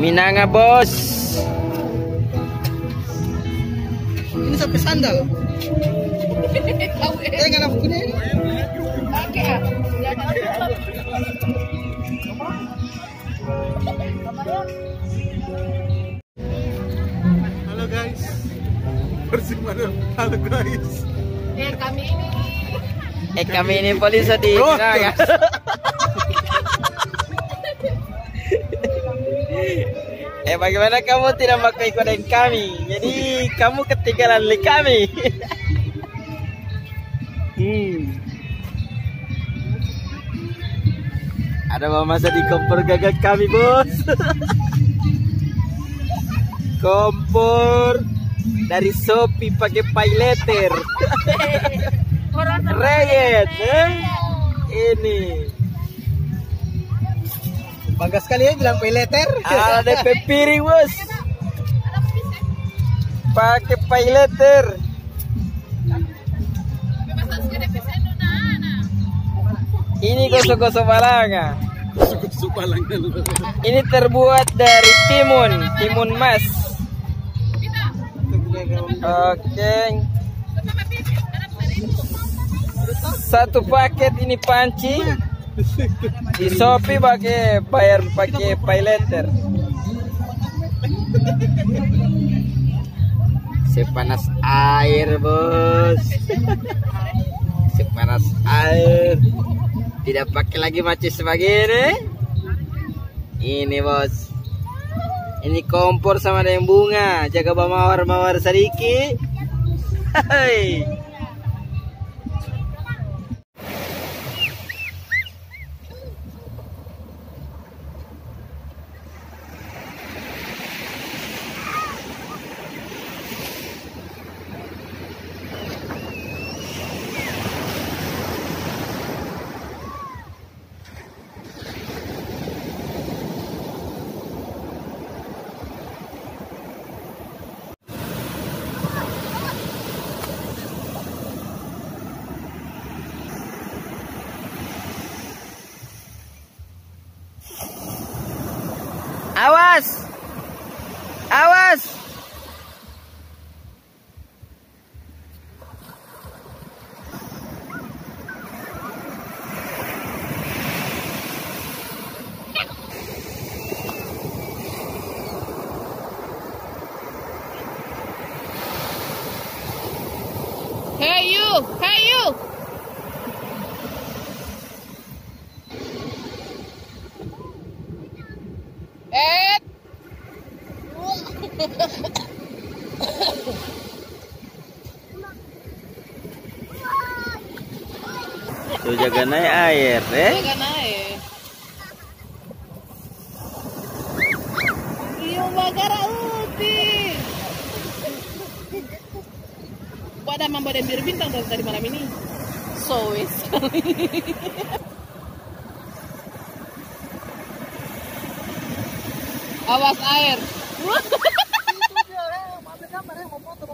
Minanga bos. Ini sampai sandal. Nggak aku ini. Pakai ya? Halo guys. Bersimpan. Halo guys. Kami ini Polisi di Minanga. Bagaimana kamu tidak pakai kode kami? Jadi kamu ketinggalan oleh kami. Ada masa di kompor gagak kami bos. Kompor dari Shopee pakai pay letter. Reyet, ini. Bangga sekali ya bilang pay letter. Ada piring bos. Pakai pay letter. Ini gosok-gosok balanga. Gosok-gosok balanga. Ini terbuat dari timun mas. Oke. Satu paket ini panci. Di Shopee bayar pakai pay letter. Sepanas air bos. Sepanas air. Tidak pakai lagi macis sebagainya. Ini bos. Ini kompor sama dengan bunga. Jaga mawar sedikit. Hai. Awas! Awas! Hey you! Hey you! Tuh jaga naik air, Jaga naik. Iyo bagara uti. Pada mamba dan biru bintang dari tadi malam ini. So sekali. Awas air. Itu dia, mau foto.